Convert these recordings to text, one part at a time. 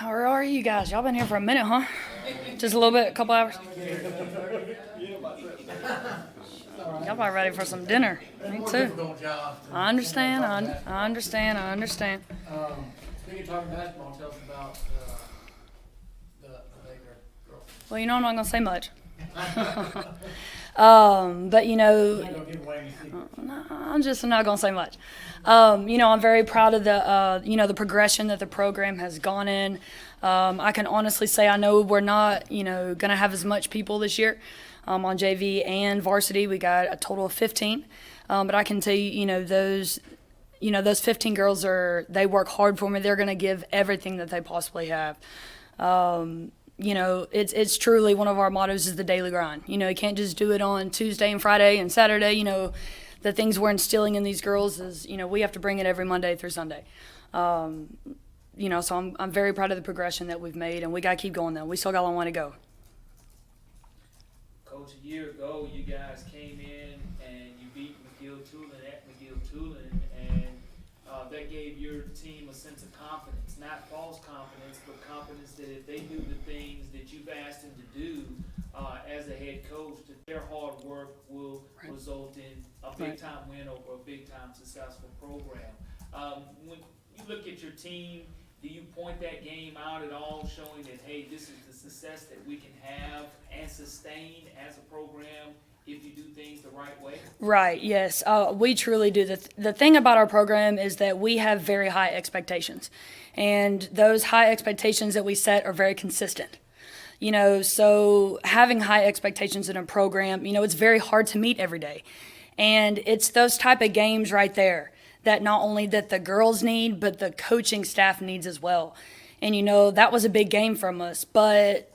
How are you guys? Y'all been here for a minute, huh? Just a little bit, a couple hours? Y'all probably ready for some dinner. Me too. I understand. I understand. I understand. Speaking of talking basketball, tell us about the Baker girl. Well, you know I'm not gonna say much. But I'm not gonna give away any secrets. I'm just not gonna say much. I'm very proud of the progression that the program has gone in. I can honestly say I know we're not, gonna have as much people this year on JV and varsity. We got a total of 15, but I can tell you, those 15 girls they work hard for me. They're gonna give everything that they possibly have. It's truly one of our mottos is the daily grind. You can't just do it on Tuesday and Friday and Saturday. The things we're instilling in these girls is, we have to bring it every Monday through Sunday. So I'm very proud of the progression that we've made, and we got to keep going, though. We still got a long way to go. Coach, a year ago, you guys came in and you beat McGill-Tulane at McGill-Tulane, and that gave your team a sense of confidence, not false confidence, but confidence that if they do the things that you've asked them to do as a head coach, that their hard work will result in a big-time win over a big-time successful program. When you look at your team, do you point that game out at all, showing that, hey, this is the success that we can have and sustain as a program if you do things the right way? Right, yes. We truly do. The thing about our program is that we have very high expectations. And those high expectations that we set are very consistent. So having high expectations in a program, it's very hard to meet every day. And it's those type of games right there that not only that the girls need, but the coaching staff needs as well. And, that was a big game from us. But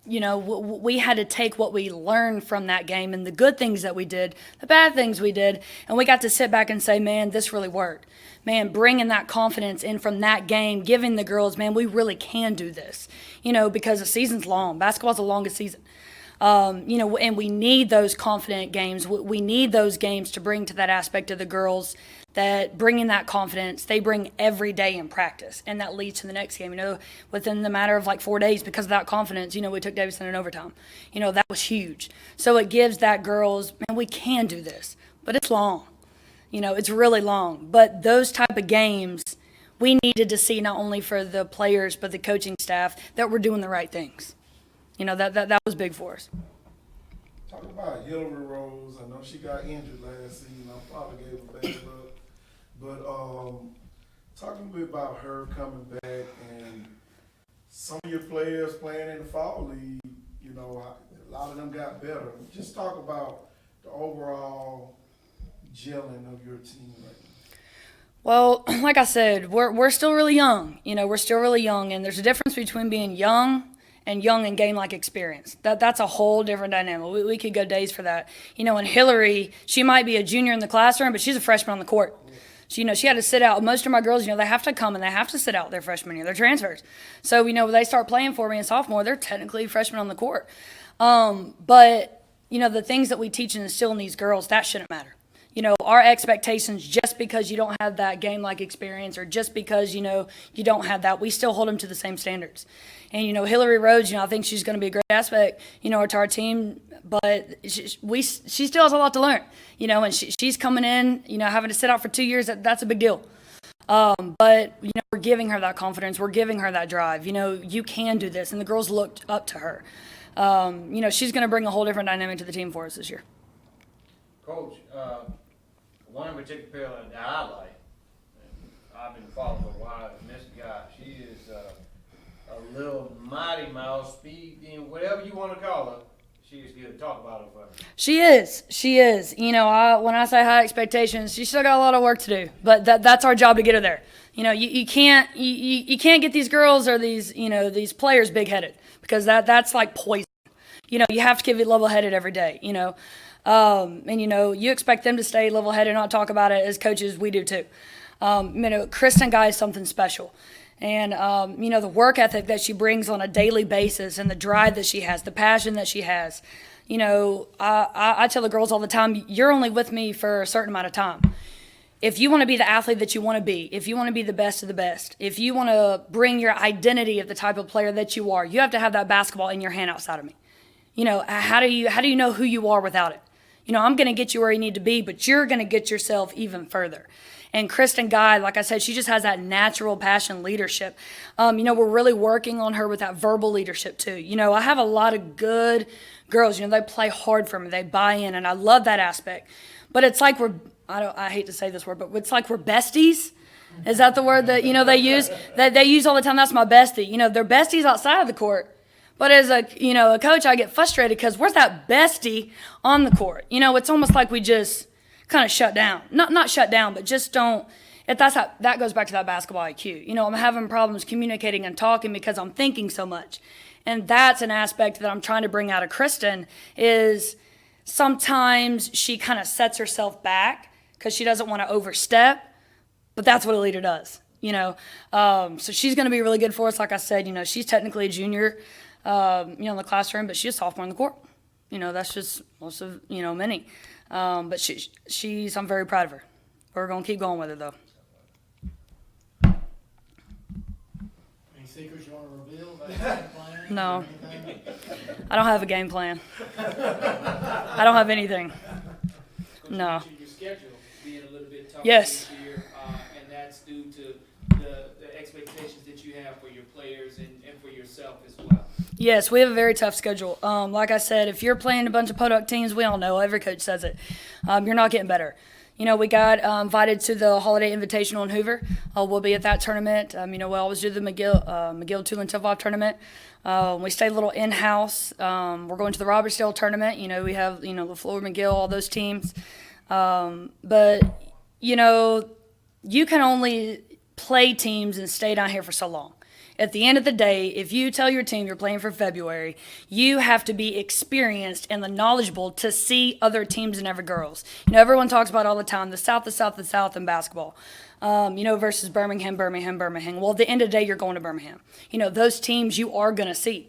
we had to take what we learned from that game and the good things that we did, the bad things we did, and we got to sit back and say, man, this really worked. Man, bringing that confidence in from that game, giving the girls, man, we really can do this, because the season's long. Basketball's the longest season. And we need those confident games. We need those games to bring to that aspect of the girls that bringing that confidence, they bring every day in practice, and that leads to the next game. Within the matter of like 4 days, because of that confidence, we took Davidson in overtime. That was huge. So it gives that girls, man, we can do this, but it's long. It's really long. But those type of games, we needed to see not only for the players but the coaching staff that we're doing the right things. That was big for us. Talk about Hillary Rose. I know she got injured last season. I probably gave her bad luck. But talk a bit about her coming back and some of your players playing in the fall league. A lot of them got better. Just talk about the overall gelling of your team right now. Well, like I said, we're still really young. We're still really young, and there's a difference between being young and gain like experience. That's a whole different dynamic. We could go days for that. And Hillary, she might be a junior in the classroom, but she's a freshman on the court. She had to sit out. Most of my girls, they have to come and they have to sit out their freshman year. They're transfers. So, when they start playing for me in sophomore, they're technically freshmen on the court. But, the things that we teach and instill in these girls, that shouldn't matter. Our expectations, just because you don't have that game-like experience or just because, you don't have that, we still hold them to the same standards. And, Hillary Rhodes, I think she's going to be a great aspect, to our team, but she still has a lot to learn, and she's coming in, having to sit out for 2 years, that's a big deal. But, we're giving her that confidence. We're giving her that drive. You can do this, and the girls looked up to her. She's going to bring a whole different dynamic to the team for us this year. Coach, one in particular that I like, and I've been following for a while, and this guy, she is a little mighty mouse, speed, whatever you want to call her. She is good. Talk about her for me. She is. When I say high expectations, she's still got a lot of work to do, but that's our job to get her there. You can't get these girls or these players big-headed, because that's like poison. You have to keep it level-headed every day, and you expect them to stay level-headed and not talk about it. As coaches, we do too. Kristen Guy is something special. And, the work ethic that she brings on a daily basis and the drive that she has, the passion that she has. I tell the girls all the time, you're only with me for a certain amount of time. if you want to be the athlete that you want to be, if you want to be the best of the best, if you want to bring your identity of the type of player that you are, you have to have that basketball in your hand outside of me. You know, how do you know who you are without it? You know, I'm going to get you where you need to be, but you're going to get yourself even further. And Kristen Guy, like I said, she just has that natural passion leadership. You know, we're really working on her with that verbal leadership too. You know, I have a lot of good girls, you know, they play hard for me, they buy in, and I love that aspect. But it's like I hate to say this word, but it's like we're besties. Is that the word that, you know, they use? That they use all the time, that's my bestie. You know, they're besties outside of the court. But as a coach, I get frustrated because where's that bestie on the court? You know, it's almost like we just kind of shut down. Not shut down, but just don't. That goes back to that basketball IQ. You know, I'm having problems communicating and talking because I'm thinking so much. And that's an aspect that I'm trying to bring out of Kristen is sometimes she kind of sets herself back because she doesn't want to overstep, but that's what a leader does, you know. So she's going to be really good for us. Like I said, you know, she's technically a junior, you know, in the classroom, but she's a sophomore in the court. You know, that's just most of, you know, many. But I'm very proud of her. We're going to keep going with her, though. Any secrets you want to reveal about your game plan? No. Anything? I don't have a game plan. I don't have anything. Coach, No. you mentioned your schedule being a little bit tougher Yes. this year, and that's due to the expectations that you have for your players and for yourself as well. Yes, we have a very tough schedule. Like I said, if you're playing a bunch of Podunk teams, we all know, every coach says it, you're not getting better. You know, we got invited to the Holiday Invitational in Hoover. We'll be at that tournament. You know, we always do the McGill Tulane Tip-Off tournament. We stay a little in-house. We're going to the Robertsdale tournament. You know, we have, you know, LaFleur, McGill, all those teams. But, you know, you can only play teams and stay down here for so long. At the end of the day, if you tell your team you're playing for February, you have to be experienced and the knowledgeable to see other teams and every girls. You know, everyone talks about all the time, the South in basketball, you know, versus Birmingham. Well, at the end of the day, you're going to Birmingham. You know, those teams you are going to see.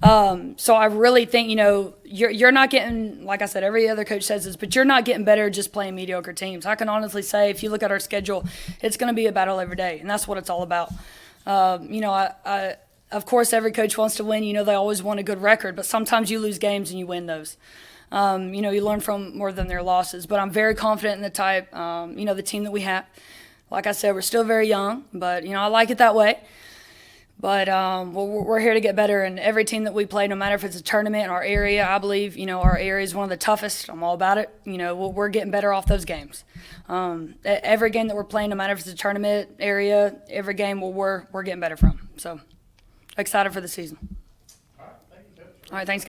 So I really think, you know, you're not getting, like I said, every other coach says this, but you're not getting better just playing mediocre teams. I can honestly say, if you look at our schedule, it's going to be a battle every day, and that's what it's all about. You know, I of course, every coach wants to win. You know, they always want a good record, but sometimes you lose games and you win those. You know, you learn from more than their losses. But I'm very confident in the type, you know, the team that we have. Like I said, we're still very young, but, you know, I like it that way. But we're here to get better, and every team that we play, no matter if it's a tournament in our area, I believe, you know, our area is one of the toughest. I'm all about it. You know, we're getting better off those games. Every game that we're playing, no matter if it's a tournament area, every game we're getting better from. So excited for the season. All right, thank you, Coach. All right, thanks,